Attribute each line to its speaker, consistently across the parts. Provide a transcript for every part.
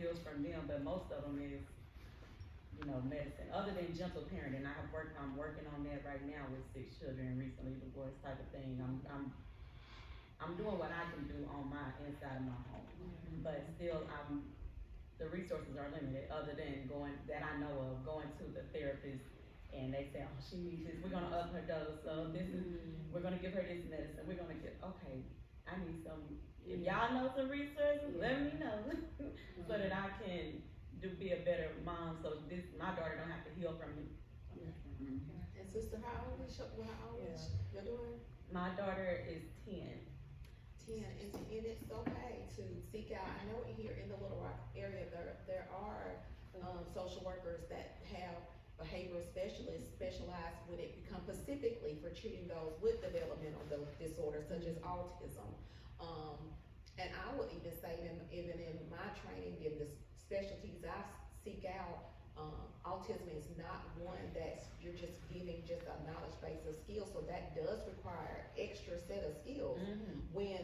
Speaker 1: skills from them, but most of them is, medicine, other than gentle parenting. I'm working on that right now with 6 children, recently divorced type of thing. I'm doing what I can do on my inside of my home, but still, the resources are limited. Other than that I know of, going to the therapist, and they say, oh, she needs this. We're gonna up her dose. So we're gonna give her this medicine. We're gonna get okay. I need some. If y'all know some resources, let me know so that I can be a better mom. So my daughter don't have to heal from me.
Speaker 2: And sister, how old is your daughter?
Speaker 1: My daughter is 10.
Speaker 2: 10, and it's okay to seek out. I know here in the Little Rock area there are social workers that have behavioral specialists specialized when it becomes specifically for treating those with developmental disorders such as autism. And I would even say even in my training in the specialties I seek out, autism is not one that you're just giving just a knowledge base of skills, so that does require extra set of skills when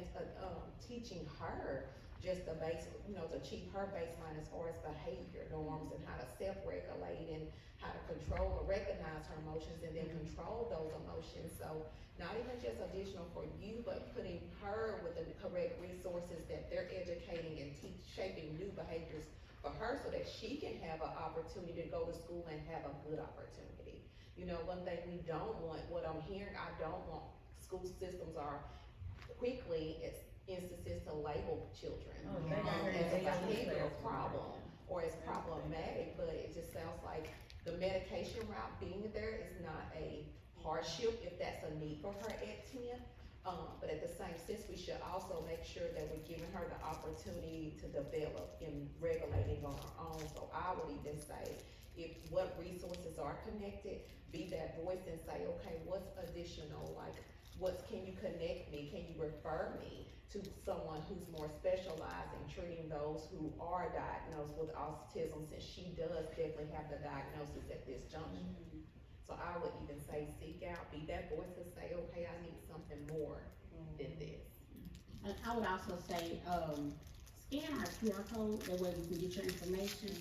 Speaker 2: teaching her just the basic, to achieve her baseline as far as behavior norms and how to self-regulate and how to control or recognize her emotions and then control those emotions. So not even just additional for you, but putting her with the correct resources that they're educating and shaping new behaviors for her so that she can have an opportunity to go to school and have a good opportunity. One thing we don't want, what I'm hearing, I don't want school systems are quickly instances to label children as a behavioral problem or as problematic, but it just sounds like the medication route being there is not a hardship if that's a need for her at 10. But at the same sense, we should also make sure that we're giving her the opportunity to develop in regulating on her own. So I would even say, what resources are connected, be that voice and say, okay, what's additional? Like, can you connect me? Can you refer me to someone who's more specialized in treating those who are diagnosed with autism, since she does definitely have the diagnosis at this junction. So I would even say seek out, be that voice to say, okay, I need something more than this.
Speaker 3: And I would also say, scan our QR code, that way we can get your information.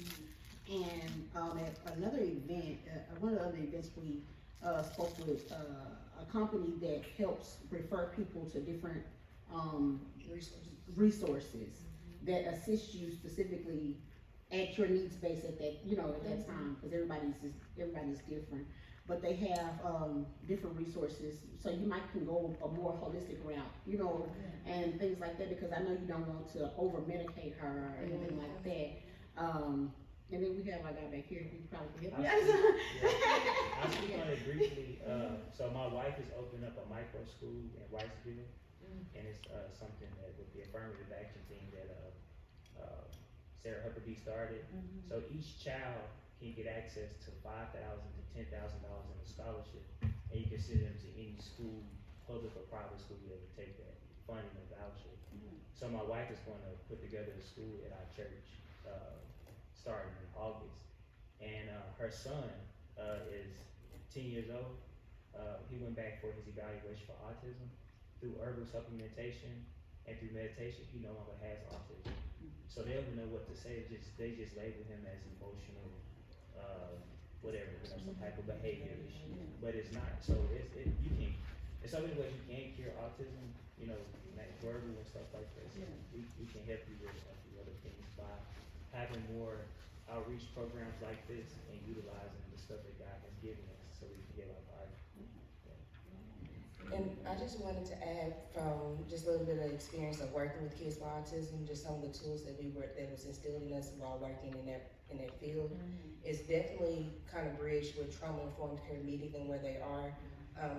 Speaker 3: And at another event, one of the other events we spoke with a company that helps refer people to different resources that assist you specifically at your needs base at that, at that time, because everybody's different. But they have different resources, so you can go a more holistic route, and things like that, because I know you don't want to over medicate her or anything like that. And then we have our guy back here, he probably can help me.
Speaker 4: I'll speak on it briefly. So my wife is opening up a micro school in Wrightsville, and it's something that with the affirmative action team that Sarah Huckabee started. So each child can get access to $5,000 to $10,000 in a scholarship, and you can send them to any school, public or private school, that would take that funding or voucher. So my wife is going to put together a school at our church starting in August, and her son is 10 years old. He went back for his evaluation for autism. Through herbal supplementation and through meditation, he no longer has autism. So they don't know what to say. They just label him as emotional, whatever, some type of behavior issue. But it's not. So you can. In so many ways you can cure autism. Verbal and stuff like that. So we can help you with a few other things by having more outreach programs like this and utilizing the stuff that God has given us so we can get our part.
Speaker 5: And I just wanted to add from just a little bit of experience of working with kids with autism, just some of the tools that was instilled in us while working in that field. It's definitely kind of bridged with trauma-informed care meeting than where they are.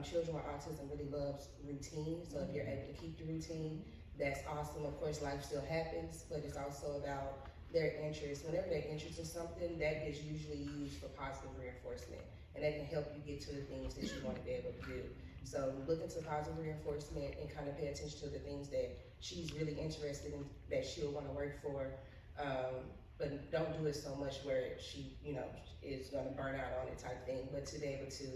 Speaker 5: Children with autism really loves routine, so if you're able to keep the routine, that's awesome. Of course, life still happens, but it's also about their interest. Whenever they're interested in something, that is usually used for positive reinforcement, and that can help you get to the things that you want to be able to do. So look into positive reinforcement and kind of pay attention to the things that she's really interested in, that she'll want to work for, but don't do it so much where she, is going to burn out on it type thing, but to be able to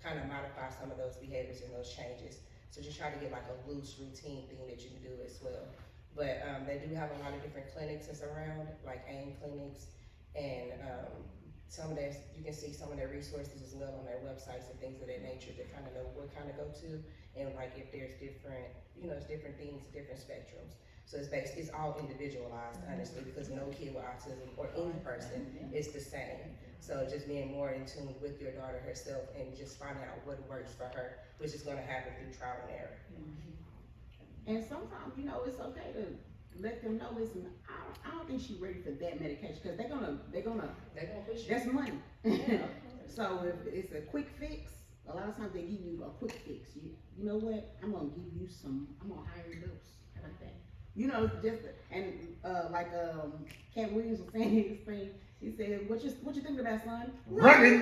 Speaker 5: kind of modify some of those behaviors and those changes. So just try to get like a loose routine thing that you can do as well. But, they do have a lot of different clinics that's around, like AIM clinics, and, some of their, you can see some of their resources as well on their websites and things of that nature to kind of know what kind of go to, and like if there's different, it's different things, different spectrums. So it's all individualized, honestly, because no kid with autism or any person is the same. So just being more in tune with your daughter herself and just finding out what works for her, which is gonna happen through trial and error.
Speaker 3: And sometimes, it's okay to let them know, listen, I don't think she's ready for that medication, cause they're gonna,
Speaker 5: They're gonna push you.
Speaker 3: that's money.
Speaker 1: Yeah.
Speaker 3: So if it's a quick fix, a lot of times they give you a quick fix. You know what? I'm gonna give you I'm gonna hire a dose. How about that? Like Cat Williams was saying his thing, he said, what you thinking about, son?
Speaker 6: Running.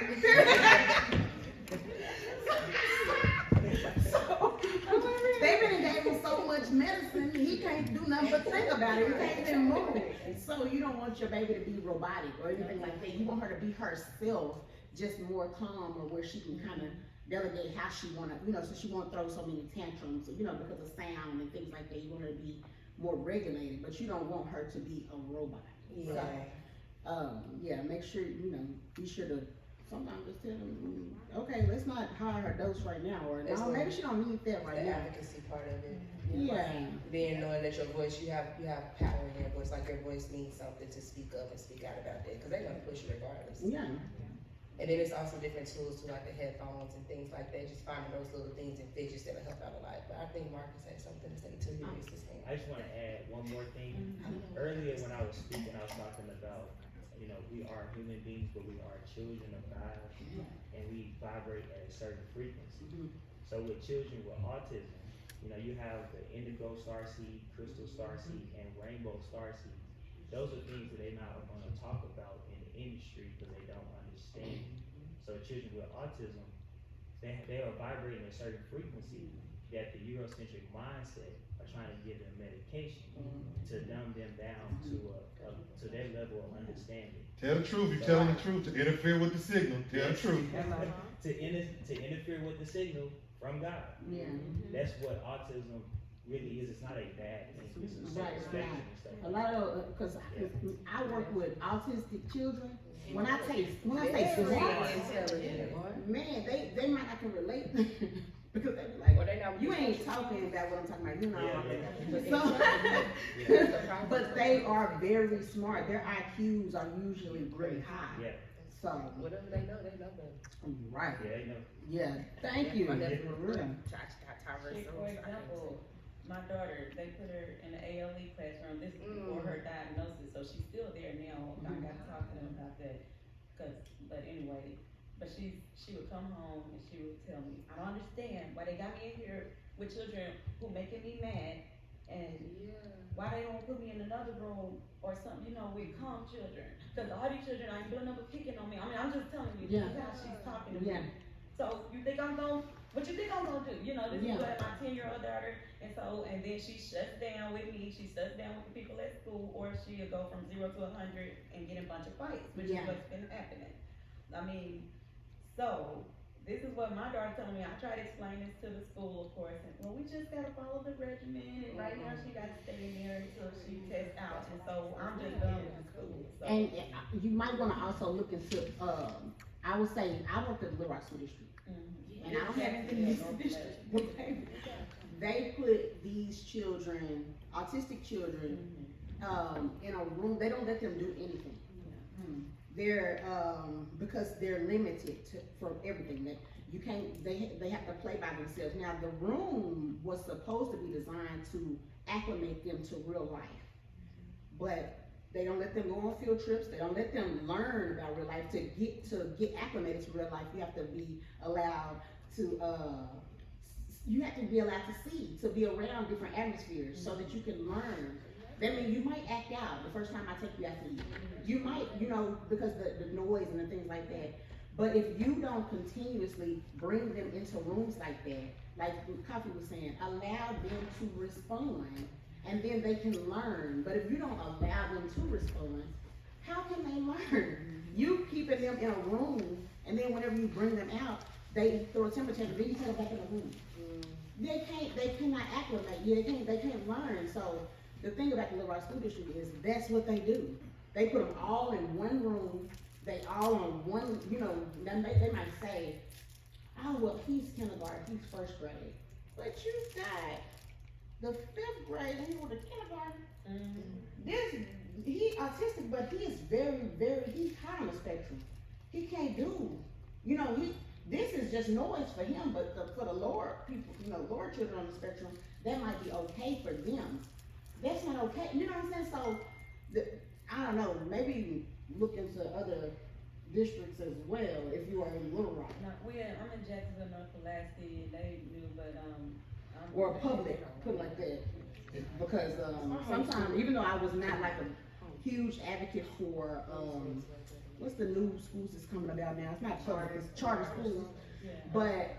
Speaker 3: So, they been gave him so much medicine, he can't do nothing but think about it. He can't even move. So you don't want your baby to be robotic or anything like that. You want her to be herself, just more calm, or where she can kind of delegate how she wanna, so she won't throw so many tantrums, because of sound and things like that. You want her to be more regulated, but you don't want her to be a robot.
Speaker 5: Yeah.
Speaker 3: So, make sure, be sure to sometimes just tell them, okay, let's not hire her dose right now, or
Speaker 5: That's
Speaker 3: no,
Speaker 5: what-
Speaker 3: maybe she don't need that right
Speaker 5: The
Speaker 3: now.
Speaker 5: advocacy part of it.
Speaker 3: Yeah.
Speaker 5: Then knowing that your voice, you have power in your voice, like your voice means something to speak up and speak out about that, because they're gonna push you regardless.
Speaker 3: Yeah.
Speaker 5: And then it's also different tools to like the headphones and things like that, just finding those little things and fidgets that'll help out a lot. But I think Marcus had something to say too, he raised his hand.
Speaker 4: I just wanna add one more thing. Earlier when I was speaking, I was talking about, we are human beings, but we are children of God, and we vibrate at a certain frequency. So with children with autism, you have the indigo starseed, crystal starseed, and rainbow starseed. Those are things that they're not gonna talk about in the industry because they don't understand. So children with autism, they are vibrating at a certain frequency that the Eurocentric mindset are trying to give them medication to dumb them down to their level of understanding.
Speaker 6: Tell the truth. You're telling the truth. To interfere with the signal. Tell the truth.
Speaker 4: To interfere with the signal from God.
Speaker 3: Yeah.
Speaker 4: That's what autism really is. It's not a bad thing. It's a certain spectrum and stuff.
Speaker 3: A lot of, cause I work with autistic children. When I say smart, man, they might not can relate because they be like,
Speaker 5: Or they not.
Speaker 3: you ain't talking about what I'm talking about.
Speaker 4: Yeah.
Speaker 3: So, but they are very smart. Their IQs are usually really high.
Speaker 4: Yeah.
Speaker 3: So,
Speaker 5: Whatever they know better.
Speaker 3: right.
Speaker 4: Yeah, they know.
Speaker 3: Yeah. Thank you.
Speaker 5: Yeah.
Speaker 3: For real.
Speaker 1: Shit, for example, my daughter, they put her in the ALE classroom, this is before her diagnosis, so she's still there now. I got to talk to them about that, but anyway, she would come home and she would tell me, I don't understand why they got me in here with children who making me mad, and why they don't put me in another room or something, with calm children, cause all these children ain't doing nothing but picking on me. I mean, I'm just telling you, this is how she's talking to me.
Speaker 3: Yeah.
Speaker 1: So what you think I'm gonna do? This is what my 10-year-old daughter, and then she shuts down with me, she shuts down with the people at school, or she'll go from 0 to 100 and get in a bunch of fights, which is what's been happening. I mean, so, this is what my daughter telling me. I try to explain this to the school, of course, and well, we just gotta follow the regimen, and right now she gotta stay in there until she tests out, and so I'm just done with the school, so.
Speaker 3: And you might wanna also look into, I would say, I work at the Little Rock School District.
Speaker 1: Mhm.
Speaker 3: And I don't have anything against the district, but they put these children, autistic children, in a room. They don't let them do anything. They're because they're limited for everything. That you can't. They have to play by themselves. Now the room was supposed to be designed to acclimate them to real life, but they don't let them go on field trips. They don't let them learn about real life. To get acclimated to real life, you have to be allowed to. You have to be allowed to see, to be around different atmospheres, so that you can learn. That means you might act out the first time I take you out to eat. You might, because the noise and the things like that. But if you don't continuously bring them into rooms like that, like Coffee was saying, allow them to respond, and then they can learn. But if you don't allow them to respond, how can they learn? You keeping them in a room, and then whenever you bring them out, they throw a temper tantrum, then you take them back in the room. They cannot acclimate, they can't learn. So the thing about the Little Rock School District is that's what they do. They put them all in one room, they all on one, you know, then they might say, oh, well, he's kindergarten, he's first grade. But you got the 5th grade, and he went to kindergarten. He autistic, but he is he's high on the spectrum. He can't do, you know, this is just noise for him, but for the lower people, you know, lower children on the spectrum, that might be okay for them. That's not okay, you know what I'm saying? So, I don't know, maybe look into other districts as well, if you are in Little Rock.
Speaker 1: No, I'm in Jacksonville, North Pulaski, they knew, but,
Speaker 3: Or public, put it like that. Because, sometimes, even though I was not like a huge advocate for, what's the new schools that's coming about now? It's not public, it's charter schools.
Speaker 1: Yeah.
Speaker 3: But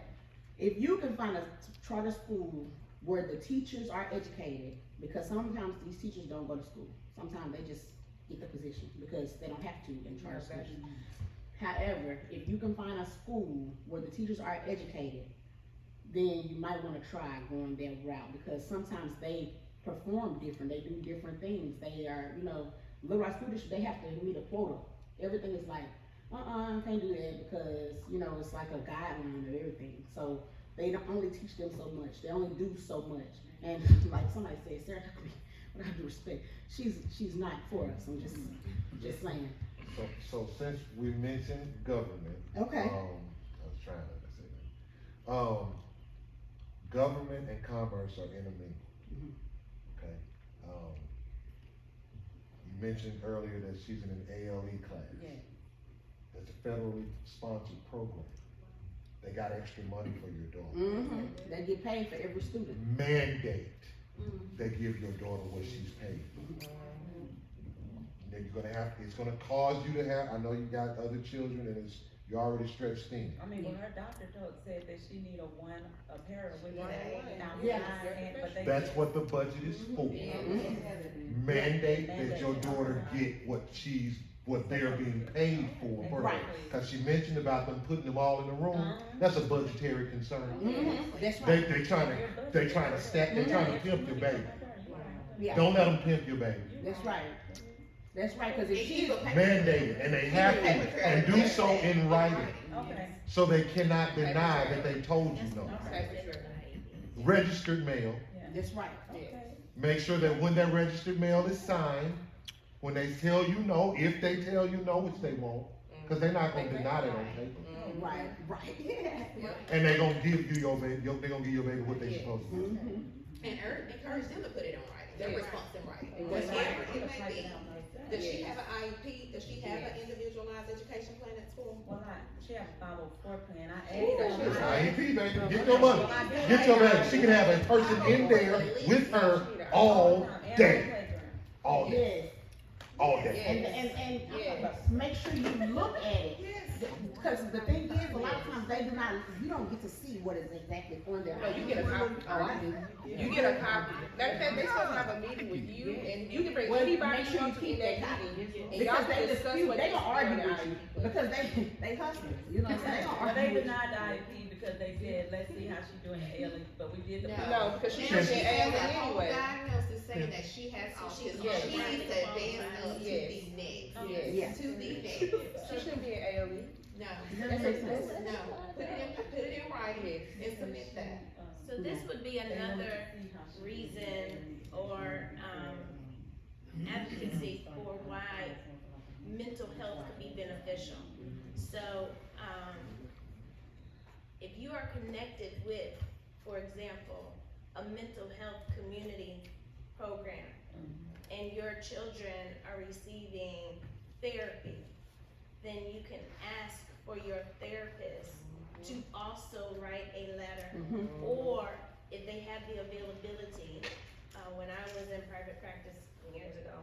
Speaker 3: if you can find a charter school where the teachers are educated, because sometimes these teachers don't go to school. Sometimes they just get the position because they don't have to in charter schools. However, if you can find a school where the teachers are educated, then you might wanna try going that route, because sometimes they perform different, they do different things. They are, you know, Little Rock School District, they have to meet a quota. Everything is like, can't do that because, you know, it's like a guideline of everything. So they don't only teach them so much, they only do so much. And like somebody said, Sarah Huckabee, with all due respect, she's not for us, I'm just saying.
Speaker 6: So since we mentioned government.
Speaker 3: Okay.
Speaker 6: I was trying to say that. Government and commerce are intermingled.
Speaker 3: Mhm.
Speaker 6: Okay. You mentioned earlier that she's in an ALE class.
Speaker 1: Yeah.
Speaker 6: That's a federally sponsored program. They got extra money for your daughter.
Speaker 3: Mm-hmm. They get paid for every student.
Speaker 6: Mandate they give your daughter what she's paid. Then you're gonna it's gonna cause you to have, I know you got other children and you're already stretched thin.
Speaker 1: I mean, well, her doctor said that she need a pair with one
Speaker 3: Yeah.
Speaker 1: but they.
Speaker 6: That's what the budget is for. Mandate that your daughter get what they're being paid for.
Speaker 3: Right.
Speaker 6: Cause she mentioned about them putting them all in the room, that's a budgetary concern.
Speaker 3: Mm-hmm. That's right.
Speaker 6: They trying to stack, they trying to pimp your baby.
Speaker 3: Yeah.
Speaker 6: Don't let them pimp your baby.
Speaker 3: That's right. That's right, cause if she's
Speaker 6: Mandated, and they have to, and do so in writing,
Speaker 1: Okay.
Speaker 6: so they cannot deny that they told you no. Registered mail,
Speaker 3: that's right.
Speaker 1: Okay.
Speaker 6: make sure that when that registered mail is signed, when they tell you no, if they tell you no, which they won't, cause they're not gonna deny that on paper.
Speaker 3: Right, right.
Speaker 6: And they gonna give you your baby, they gonna give your baby what they supposed to do.
Speaker 2: And encourage them to put it on writing, their response in writing.
Speaker 3: That's
Speaker 2: Whatever
Speaker 3: right.
Speaker 2: it may be. Does she have an IEP, does she have an individualized education plan at school?
Speaker 1: Well, she have a 504 plan, I
Speaker 2: Ooh,
Speaker 1: asked her.
Speaker 6: It's IEP, baby, get your money, get your baby, she can have a person in there with her all day, all day, all day.
Speaker 3: And make sure you look at it. Because the thing is, a lot of times you don't get to see what is exactly on there.
Speaker 5: No, you get a copy. Oh, I do. You get a copy. Matter of fact, they supposed to have a meeting with you, and you can bring
Speaker 3: Well,
Speaker 5: anybody
Speaker 3: make sure
Speaker 5: you
Speaker 3: you
Speaker 5: want to
Speaker 3: keep
Speaker 5: in that
Speaker 3: that copy.
Speaker 5: meeting. And
Speaker 3: Because
Speaker 5: y'all
Speaker 3: they
Speaker 5: can discuss
Speaker 3: dispute,
Speaker 5: what
Speaker 3: they gonna argue with
Speaker 5: you.
Speaker 3: you, because they hustlers, you know what I'm saying? They gonna
Speaker 1: Well, they
Speaker 3: argue with you.
Speaker 1: denied the IEP because they said, let's see how she doing in ALE, but we did the.
Speaker 5: No, because she's
Speaker 2: Now,
Speaker 5: in
Speaker 2: she has
Speaker 5: ALE
Speaker 2: a whole
Speaker 5: anyway.
Speaker 2: diagnosis saying that she has autism,
Speaker 5: Yes.
Speaker 2: she needs to advance up to
Speaker 5: Yes.
Speaker 2: the next,
Speaker 3: Yeah.
Speaker 2: to the next.
Speaker 5: She shouldn't be in ALE.
Speaker 2: No,
Speaker 3: That makes sense.
Speaker 2: no, put it in writing and submit that.
Speaker 7: So this would be another reason or, advocacy for why mental health could be beneficial. So, if you are connected with, for example, a mental health community program, and your children are receiving therapy, then you can ask for your therapist to also write a letter, or if they have the availability, when I was in private practice years ago,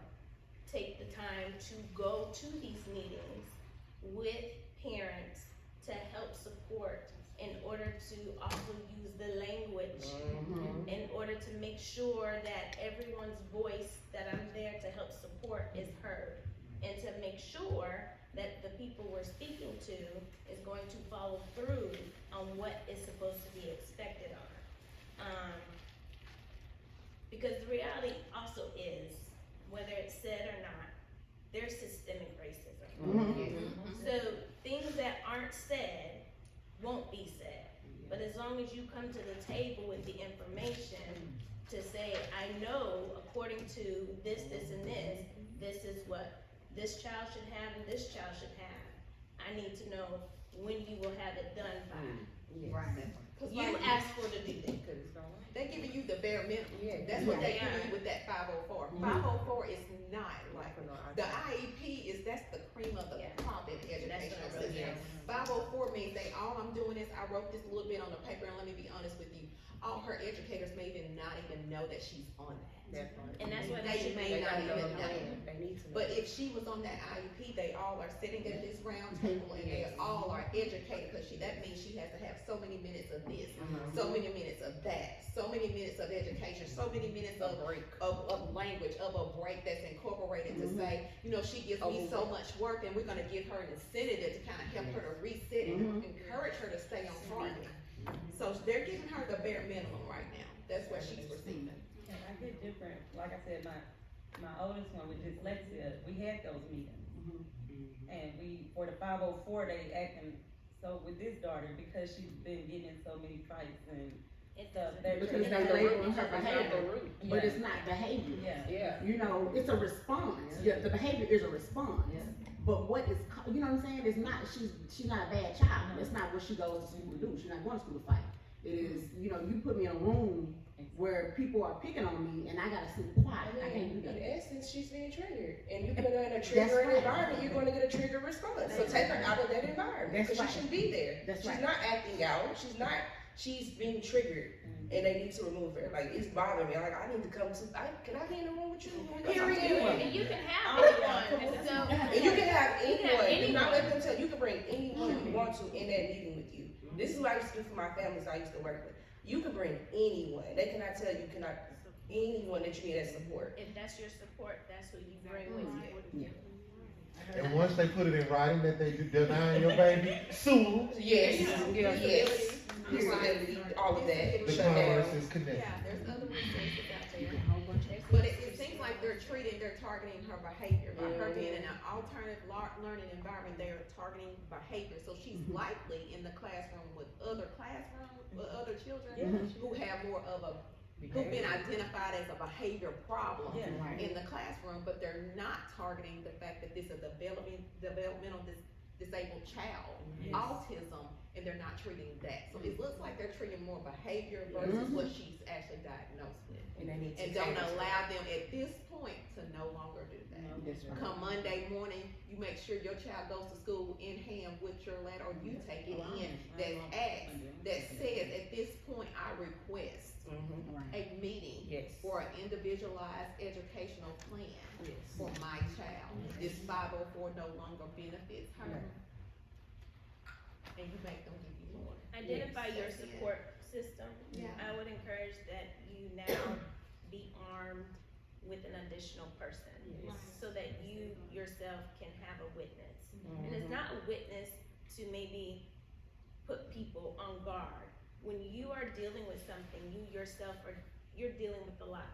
Speaker 7: take the time to go to these meetings with parents to help support in order to also use the language in order to make sure that everyone's voice that I'm there to help support is heard, and to make sure that the people we're speaking to is going to follow through on what is supposed to be expected of her. Because the reality also is whether it's said or not, there's systemic racism.
Speaker 3: Mhm.
Speaker 7: So things that aren't said won't be said. But as long as you come to the table with the information to say, I know according to this, and this is what this child should have and this child should have. I need to know when you will have it done by.
Speaker 3: Right.
Speaker 2: Cause
Speaker 7: You
Speaker 2: like,
Speaker 7: asked for the due date.
Speaker 2: they giving you the bare minimum.
Speaker 5: Yeah.
Speaker 2: That's what they
Speaker 7: Yeah.
Speaker 2: give you with that 504.
Speaker 3: Mhm.
Speaker 2: 504 is not like,
Speaker 5: For no
Speaker 2: the
Speaker 5: autism.
Speaker 2: IEP is, that's the cream of the
Speaker 7: Yeah.
Speaker 2: crop in the
Speaker 7: That's
Speaker 2: educational
Speaker 7: what I really
Speaker 2: system.
Speaker 7: am.
Speaker 2: 504 means all I'm doing is, I wrote this little bit on the paper, and let me be honest with you, all her educators may even not even know that she's on that.
Speaker 5: That part.
Speaker 7: And that's what
Speaker 2: They
Speaker 7: they should
Speaker 2: may
Speaker 7: be.
Speaker 5: They
Speaker 2: not
Speaker 5: gotta know
Speaker 2: even
Speaker 5: the
Speaker 2: know.
Speaker 5: plan. They need to know.
Speaker 2: But if she was on that IEP, they all are sitting at this round table, and they all are educated, cause that means she has to have so many minutes of this, so many minutes of that, so many minutes of education, so many minutes of language, of a break that's incorporated to say, she gives me so much work, and we're gonna give her an incentive to kind of help her to reset and encourage her to stay on target. So they're giving her the bare minimum right now. That's what she's receiving.
Speaker 1: And I get different, like I said, my oldest one with dyslexia, we had those meetings. And for the 504, they acting, so with this daughter, because she's been getting in so many fights and
Speaker 7: It
Speaker 1: stuff,
Speaker 7: doesn't.
Speaker 1: they're
Speaker 3: Because
Speaker 1: treating
Speaker 3: they
Speaker 1: her.
Speaker 3: labeling her behavior, but
Speaker 1: Yeah.
Speaker 3: it's not behavior.
Speaker 1: Yeah.
Speaker 3: It's a response. Yeah, the behavior is a response.
Speaker 1: Yeah.
Speaker 3: But what is, you know what I'm saying? It's not, she's not a bad child. That's not what she goes to school to do. She's not going to school to fight. It is, you put me in a room where people are picking on me and I gotta sit quiet. I can't do
Speaker 5: In
Speaker 3: that.
Speaker 5: essence, she's being triggered, and you put her in a triggering
Speaker 3: right.
Speaker 5: environment, you're gonna get a trigger response. So take her out of that environment,
Speaker 3: That's
Speaker 5: because
Speaker 3: right.
Speaker 5: she shouldn't be there.
Speaker 3: That's
Speaker 5: She's
Speaker 3: right.
Speaker 5: not acting out. She's being triggered, and they need to remove her. Like, it's bothering me. Like, I need to can I be in the room with you? Period.
Speaker 7: And you can have
Speaker 1: Oh, yeah.
Speaker 7: anyone, so.
Speaker 5: And you can have anyone. Do not
Speaker 7: anyone.
Speaker 5: let them tell you can bring anyone you want to in that meeting with you. This is what I used to do for my families I used to work with. You can bring anyone. They cannot tell you anyone that you need as support.
Speaker 7: If that's your support, that's who you bring with you.
Speaker 6: And once they put it in writing that they denying your baby, sue,
Speaker 5: Yes, yes. Disability, all of that.
Speaker 6: the
Speaker 5: Shut down.
Speaker 6: commerce is connected.
Speaker 2: Yeah, there's other resources out there. But it seems like they're targeting her behavior by her being in an alternative learning environment. They're targeting behavior, so she's likely in the classroom with other children who have more of who've been identified as a behavior problem
Speaker 1: Yeah.
Speaker 2: in the classroom, but they're not targeting the fact that this is a developmental disabled child, autism, and they're not treating that. So it looks like they're treating more behavior versus what she's actually diagnosed with.
Speaker 5: And they need to
Speaker 2: And don't
Speaker 5: change it.
Speaker 2: allow them at this point to no longer do that.
Speaker 3: That's right.
Speaker 2: Come Monday morning, you make sure your child goes to school in hand with your letter, or you take it in, that says, at this point, I request
Speaker 3: Right.
Speaker 2: a meeting
Speaker 5: Yes.
Speaker 2: for an individualized educational plan
Speaker 5: Yes.
Speaker 2: for my child. This 504 no longer benefits her. And you make them give you more.
Speaker 7: Identify your
Speaker 2: That's it.
Speaker 7: support system.
Speaker 2: Yeah.
Speaker 7: I would encourage that you now be armed with an additional person.
Speaker 5: Yes.
Speaker 7: So that you yourself can have a witness. And it's not a witness to maybe put people on guard. When you are dealing with something, you yourself you're dealing with a lot.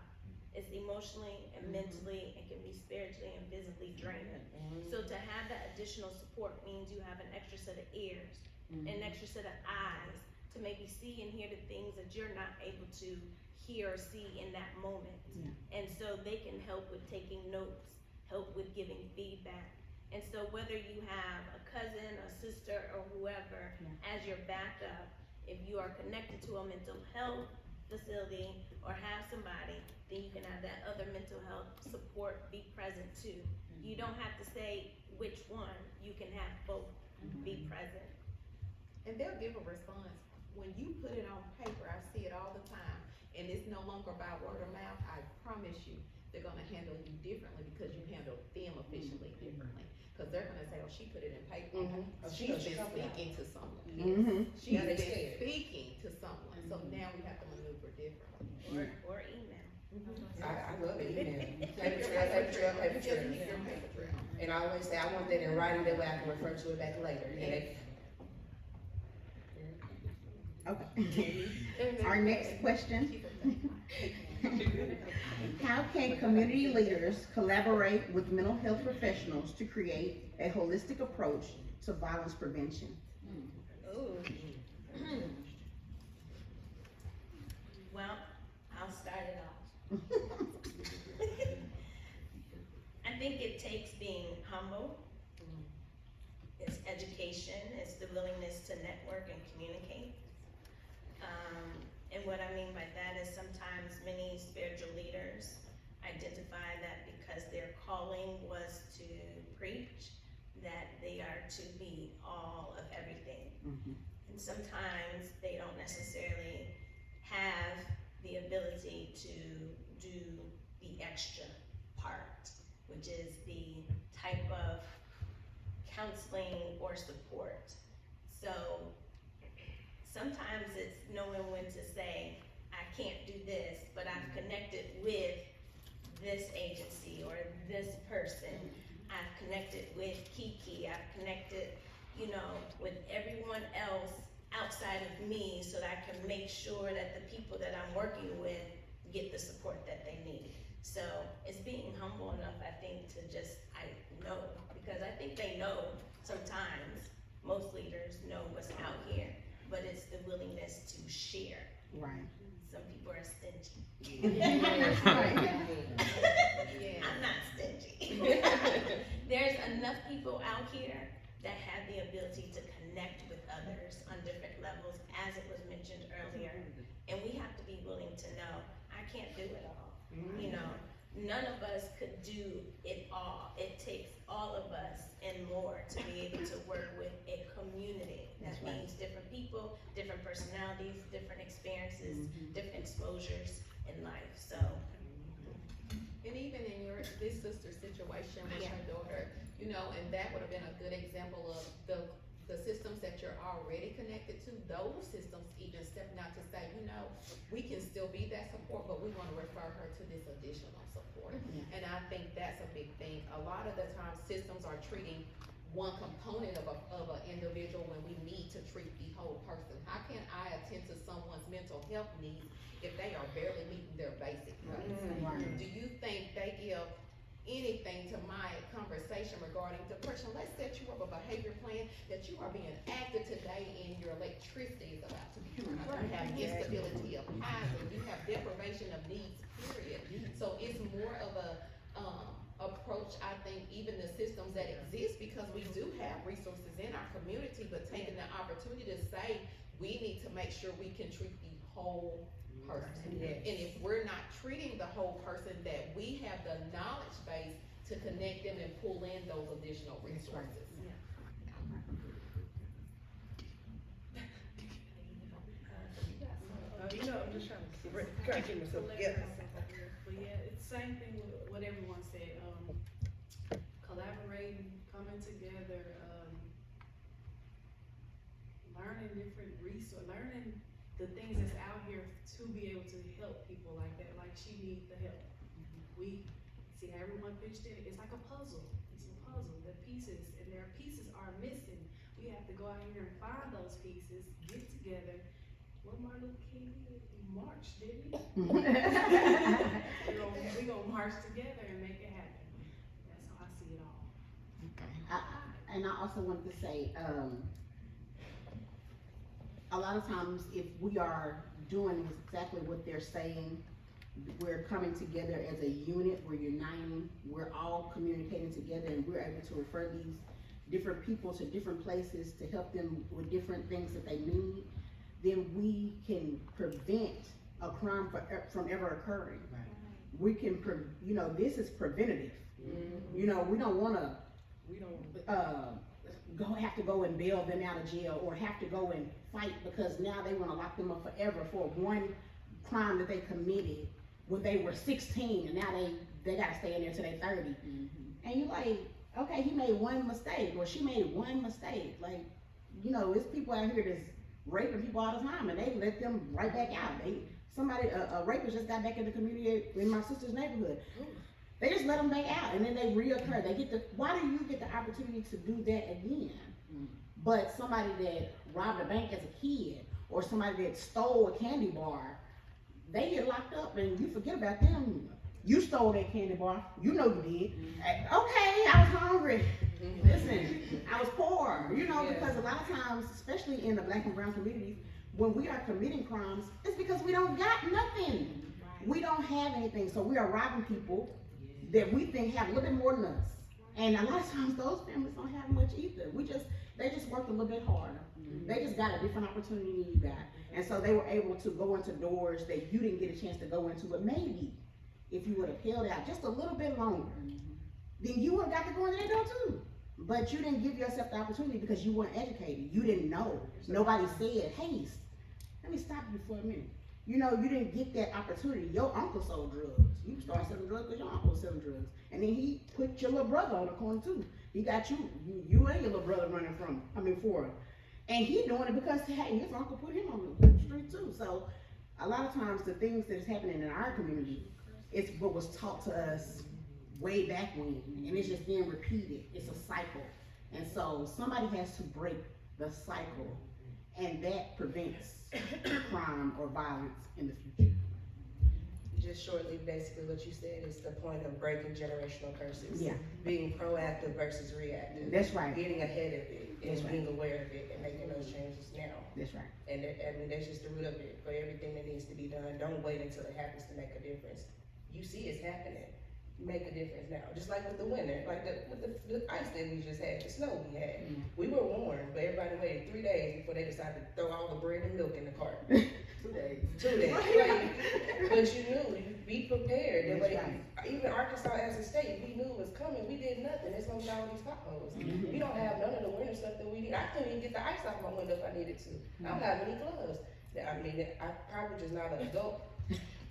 Speaker 7: It's emotionally and mentally, and can be spiritually and physically draining. So to have that additional support means you have an extra set of ears, an extra set of eyes to maybe see and hear the things that you're not able to hear or see in that moment. And so they can help with taking notes, help with giving feedback. And so whether you have a cousin, a sister, or whoever as your backup, if you are connected to a mental health facility or have somebody, then you can have that other mental health support be present too. You don't have to say which one, you can have both be present.
Speaker 2: And they'll give a response. When you put it on paper, I see it all the time, and it's no longer by word of mouth, I promise you, they're gonna handle you differently because you handle them officially differently. Cause they're gonna say, oh, she put it in paper.
Speaker 5: Oh, she
Speaker 2: She's
Speaker 5: knows she's
Speaker 2: been
Speaker 5: coming out.
Speaker 2: speaking to someone. She's
Speaker 5: Now they
Speaker 2: been
Speaker 5: scared.
Speaker 2: speaking to someone, so now we have to maneuver differently.
Speaker 7: Or email.
Speaker 5: I love it, email.
Speaker 2: Keep
Speaker 5: Paper
Speaker 2: your
Speaker 5: trail, paper trail, paper
Speaker 2: Just
Speaker 5: trail.
Speaker 2: keep your paper trail.
Speaker 5: And I always say, I want that in writing, that way I can refer to it back later. And they,
Speaker 3: Okay. Our next question. How can community leaders collaborate with mental health professionals to create a holistic approach to violence prevention?
Speaker 7: Ooh. Well, I'll start it off. I think it takes being humble. It's education, it's the willingness to network and communicate. And what I mean by that is sometimes many spiritual leaders identify that because their calling was to preach, that they are to be all of everything. And sometimes they don't necessarily have the ability to do the extra part, which is the type of counseling or support. So sometimes it's knowing when to say, I can't do this, but I've connected with this agency or this person. I've connected with Kiki, I've connected, with everyone else outside of me so that I can make sure that the people that I'm working with get the support that they need. So it's being humble enough, I think, to just, I know, because I think they know sometimes, most leaders know what's out here, but it's the willingness to share.
Speaker 3: Right.
Speaker 7: Some people are stingy.
Speaker 3: Right.
Speaker 7: I'm not stingy. There's enough people out here that have the ability to connect with others on different levels, as it was mentioned earlier. And we have to be willing to know, I can't do it all. None of us could do it all. It takes all of us and more to be able to work with a community. That means different people, different personalities, different experiences, different exposures in life, so.
Speaker 2: And even in this sister's situation with her daughter, and that would have been a good example of the systems that you're already connected to, those systems even stepping out to say, we can still be that support, but we want to refer her to this additional support. And I think that's a big thing. A lot of the time, systems are treating one component of an individual when we need to treat the whole person. How can I attend to someone's mental health needs if they are barely meeting their basic needs? Do you think they give anything to my conversation regarding depression? Let's set you up a behavior plan that you are being active today and your electricity is about to be turned off. You have instability of housing, you have deprivation of needs, period. So it's more of a approach, I think, even the systems that exist, because we do have resources in our community, but taking the opportunity to say, we need to make sure we can treat the whole person. And if we're not treating the whole person, that we have the knowledge base to connect them and pull in those additional resources.
Speaker 8: I'm just trying to get myself together. But yeah, it's the same thing with what everyone said, collaborating, coming together, learning different resources, learning the things that's out here to be able to help people like that, like she needs the help. We see how everyone pitched in, it's like a puzzle, the pieces, and their pieces are missing. We have to go out here and find those pieces, get together. What Martin Luther King did, he marched, didn't he? We gonna march together and make it happen. That's how I see it all.
Speaker 3: And I also wanted to say, a lot of times if we are doing exactly what they're saying, we're coming together as a unit, we're uniting, we're all communicating together, and we're able to refer these different people to different places to help them with different things that they need, then we can prevent a crime from ever occurring. We can, this is preventative. We don't wanna have to go and bail them out of jail, or have to go and fight because now they wanna lock them up forever for one crime that they committed when they were 16, and now they gotta stay in there till they're 30. And you're like, okay, he made one mistake, or she made one mistake. Like, it's people out here that's raping people all the time, and they let them right back out. A rapist just got back in the community in my sister's neighborhood. They just let them back out, and then they reoccur. Why do you get the opportunity to do that again? But somebody that robbed a bank as a kid, or somebody that stole a candy bar, they get locked up and you forget about them. You stole that candy bar. You know you did. Okay, I was hungry. Listen, I was poor. You know, because a lot of times, especially in the black and brown communities, when we are committing crimes, it's because we don't got nothing. We don't have anything. So we are robbing people that we think have a little bit more than us. And a lot of times those families don't have much either. They just worked a little bit harder. They just got a different opportunity than you got. And so they were able to go into doors that you didn't get a chance to go into. But maybe if you would have held out just a little bit longer, then you would have got to go into that door too. But you didn't give yourself the opportunity because you weren't educated. You didn't know. Nobody said, hey, let me stop you for a minute. You know, you didn't get that opportunity. Your uncle sold drugs. You started selling drugs because your uncle was selling drugs. And then he put your little brother on the corner too. He got you and your little brother running for him. And he doing it because, hey, his uncle put him on the street too. So a lot of times the things that is happening in our community, it's what was taught to us way back when. And it's just being repeated. It's a cycle. And so somebody has to break the cycle. And that prevents crime or violence in the future.
Speaker 5: Just shortly, basically what you said is the point of breaking generational curses.
Speaker 3: Yeah.
Speaker 5: Being proactive versus reactive.
Speaker 3: That's right.
Speaker 5: Getting ahead of it and
Speaker 3: That's right.
Speaker 5: being aware of it and making those changes now.
Speaker 3: That's right.
Speaker 5: And that's just the root of it for everything that needs to be done. Don't wait until it happens to make a difference. You see it's happening. Make a difference now. Just like with the winter, like with the ice that we just had, the snow we had. We were warned, but everybody waited 3 days before they decided to throw all the bread and milk in the cart.
Speaker 3: 2 days.
Speaker 5: 2 days. But you knew, you be prepared. That way,
Speaker 3: Right.
Speaker 5: even Arkansas as a state, we knew it was coming. We did nothing. That's why we got all these potholes. We don't have none of the winter stuff that we need. I couldn't even get the ice off my window if I needed to. I don't have any gloves. I mean, I probably just not an adult.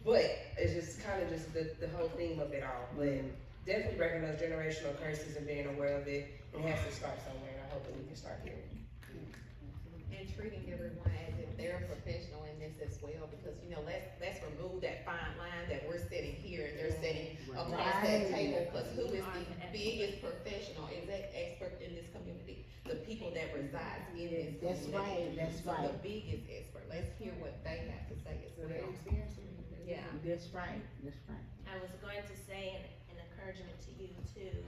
Speaker 5: But it's just kind of just the whole theme of it all. But definitely breaking those generational curses and being aware of it. It has to start somewhere, and I hope that we can start here.
Speaker 2: And treating everyone as if they're a professional in this as well, because, you know, let's remove that fine line that we're sitting here and they're sitting across that table, because who is the biggest professional, is that expert in this community? The people that reside in this community.
Speaker 3: That's right, that's
Speaker 2: So
Speaker 3: right.
Speaker 2: the biggest expert, let's hear what they have to say as well. Yeah.
Speaker 3: That's right, that's right.
Speaker 7: I was going to say an encouragement to you too,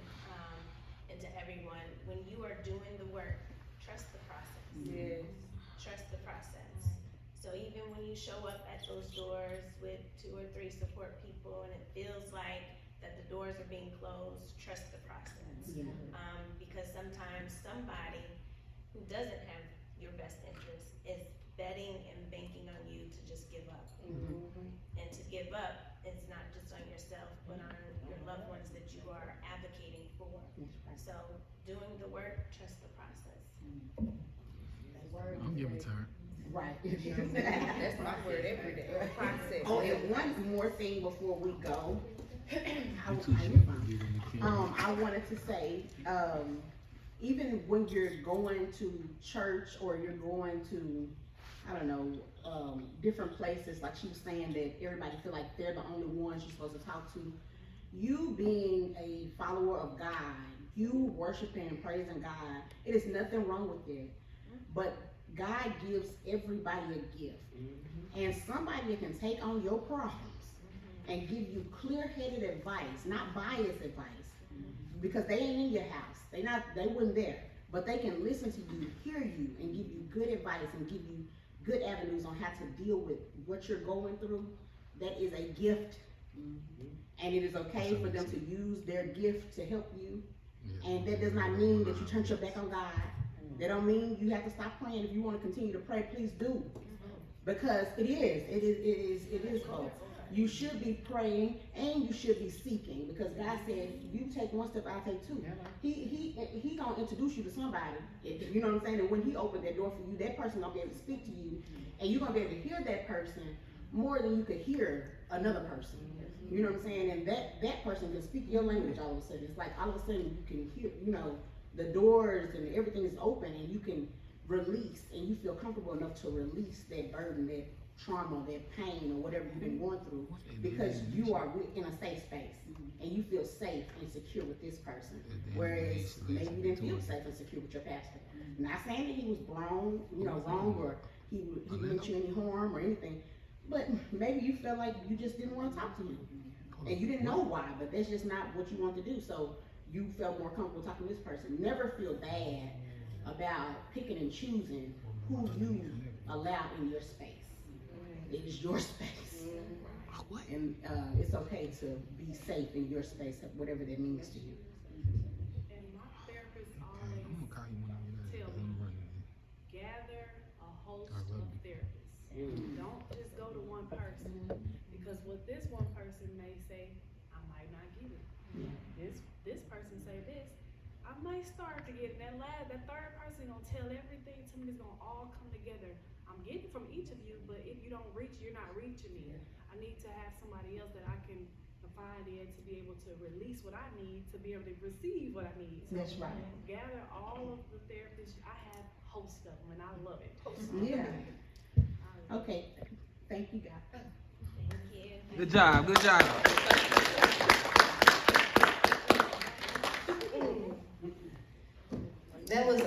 Speaker 7: and to everyone, when you are doing the work, trust the process.
Speaker 5: Yes.
Speaker 7: Trust the process. So even when you show up at those doors with 2 or 3 support people and it feels like that the doors are being closed, trust the process.
Speaker 3: Yeah.
Speaker 7: Because sometimes somebody who doesn't have your best interest is betting and banking on you to just give up. And to give up is not just on yourself, but on your loved ones that you are advocating for.
Speaker 3: That's right.
Speaker 7: So doing the work, trust the process.
Speaker 9: I'm giving to her.
Speaker 3: Right.
Speaker 5: That's my word every day. Process.
Speaker 3: Oh, and one more thing before we go. I wanted to say, even when you're going to church or you're going to, I don't know, different places, like she was saying that everybody feel like they're the only ones you're supposed to talk to. You being a follower of God, you worshiping and praising God, it is nothing wrong with it. But God gives everybody a gift. And somebody that can take on your problems and give you clear-headed advice, not biased advice, because they ain't in your house. They wasn't there. But they can listen to you, hear you, and give you good advice and give you good avenues on how to deal with what you're going through. That is a gift. And it is okay for them to use their gift to help you. And that does not mean that you turn your back on God. That don't mean you have to stop praying. If you want to continue to pray, please do. Because it is both. You should be praying and you should be seeking, because God said, you take one step, I'll take 2. He gonna introduce you to somebody. You know what I'm saying? And when he opened that door for you, that person gonna be able to speak to you, and you're gonna be able to hear that person more than you could hear another person. You know what I'm saying? And that person can speak your language all of a sudden. It's like all of a sudden you can hear, you know, the doors and everything is open, and you can release, and you feel comfortable enough to release that burden, that trauma, that pain, or whatever you've been going through, because you are in a safe space, and you feel safe and secure with this person, whereas maybe you didn't feel safe and secure with your pastor. Not saying that he was wrong, or he meant you any harm or anything. But maybe you felt like you just didn't wanna talk to him. And you didn't know why, but that's just not what you want to do, so you felt more comfortable talking to this person. Never feel bad about picking and choosing who you allow in your space. It is your space. And, it's okay to be safe in your space, whatever that means to you.
Speaker 8: And my therapist always tell me, gather a host of therapists. Don't just go to one person, because what this one person may say, I might not get it. This person say this, I might start to get it. That third person gonna tell everything to me, it's gonna all come together. I'm getting from each of you, but if you don't reach, you're not reaching me. I need to have somebody else that I can confide in to be able to release what I need, to be able to receive what I need. So
Speaker 3: That's right.
Speaker 8: gather all of the therapists. I have hosts of them, and I love it.
Speaker 3: Yeah.
Speaker 8: I love it.
Speaker 3: Okay, thank you, guys.
Speaker 7: Thank you.
Speaker 9: Good job, good job.
Speaker 5: That was,